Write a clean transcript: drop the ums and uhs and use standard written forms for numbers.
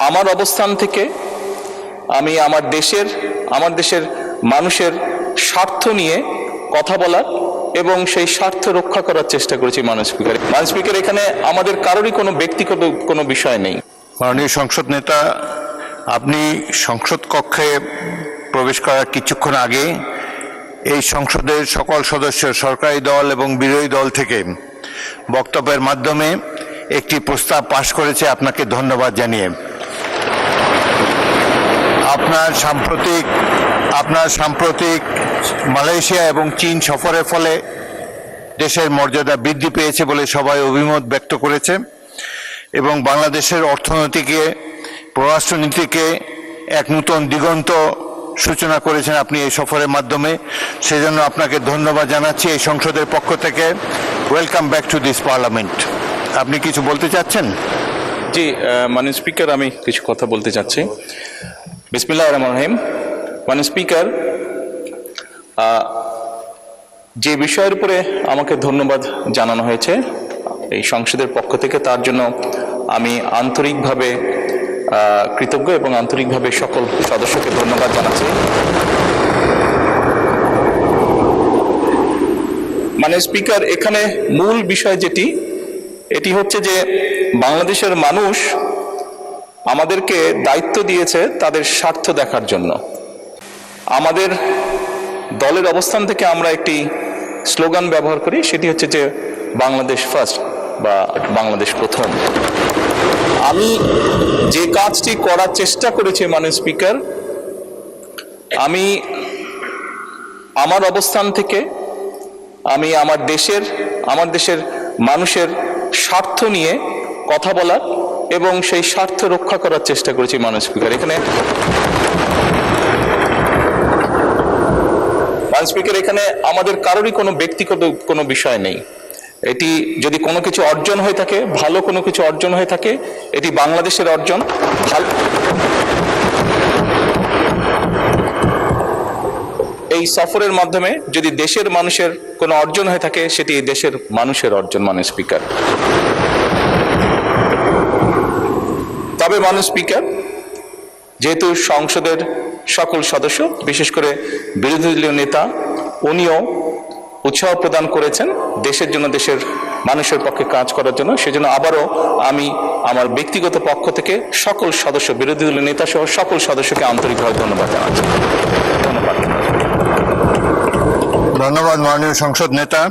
আমার অবস্থান থেকে আমি আমার দেশের মানুষের স্বার্থ নিয়ে কথা বলার এবং সেই স্বার্থ রক্ষা করার চেষ্টা করেছি মাননীয় স্পিকার। এখানে আমাদের কারোরই কোনো ব্যক্তিগত কোনো বিষয় নেই। মাননীয় সংসদ নেতা, আপনি সংসদ কক্ষে প্রবেশ করার কিছুক্ষণ আগে এই সংসদের সকল সদস্য, সরকারি দল এবং বিরোধী দল থেকে বক্তব্যের মাধ্যমে একটি প্রস্তাব পাশ করেছে, আপনাকে ধন্যবাদ জানিয়ে। আপনার সাম্প্রতিক মালয়েশিয়া এবং চীন সফরের ফলে দেশের মর্যাদা বৃদ্ধি পেয়েছে বলে সবাই অভিমত ব্যক্ত করেছে এবং বাংলাদেশের অর্থনীতিকে, পররাষ্ট্রনীতিকে এক নূতন দিগন্ত সূচনা করেছেন আপনি এই সফরের মাধ্যমে। সেজন্য আপনাকে ধন্যবাদ জানাচ্ছি এই সংসদের পক্ষ থেকে। Welcome back to this parliament. আপনি কিছু বলতে চাচ্ছেন? জি মাননীয় স্পিকার, আমি কিছু কথা বলতে চাচ্ছি। বিসমিল্লাহির রহমানির রহিম। মাননীয় স্পিকার, যে বিষয়ের উপরে আমাকে ধন্যবাদ জানানো হয়েছে এই সংসদের পক্ষ থেকে, তার জন্য আমি আন্তরিকভাবে কৃতজ্ঞ এবং আন্তরিকভাবে সকল সদস্যকে ধন্যবাদ জানাচ্ছি। মাননীয় স্পিকার, এখানে মূল বিষয় এটি হচ্ছে যে বাংলাদেশের মানুষ আমাদেরকে দায়িত্ব দিয়েছে তাদের স্বার্থ দেখার জন্য। আমাদের দলের অবস্থান থেকে আমরা একটি স্লোগান ব্যবহার করি, সেটি হচ্ছে যে বাংলাদেশ ফার্স্ট বা বাংলাদেশ প্রথম। আমি যে কাজটি করার চেষ্টা করেছি মাননীয় স্পিকার, আমি আমার অবস্থান থেকে আমি আমার দেশের মানুষের স্বার্থ নিয়ে কথা বলার এবং সেই স্বার্থ রক্ষা করার চেষ্টা করেছি মাননীয় স্পিকার। এখানে আমাদের কারোরই কোনো ব্যক্তিগত কোনো বিষয় নেই। এটি যদি কোনো কিছু অর্জন হয়ে থাকে, ভালো কোনো কিছু অর্জন হয়ে থাকে, এটি বাংলাদেশের অর্জন। এই সফরের মাধ্যমে যদি দেশের মানুষের কোনো অর্জন হয়ে থাকে, সেটি দেশের মানুষের অর্জন মাননীয় স্পিকার। তবে মাননীয় স্পিকার, যেহেতু সংসদের সকল সদস্য, বিশেষ করে বিরোধী দলীয় নেতা, উনিও উৎসাহ প্রদান করেছেন দেশের জন্য, দেশের মানুষের পক্ষে কাজ করার জন্য, সেজন্য আবারও আমি আমার ব্যক্তিগত পক্ষ থেকে সকল সদস্য, বিরোধী দলীয় নেতা সহ সকল সদস্যকে আন্তরিকভাবে ধন্যবাদ জানাচ্ছি। ধন্যবাদ মাননীয় সংসদ নেতা।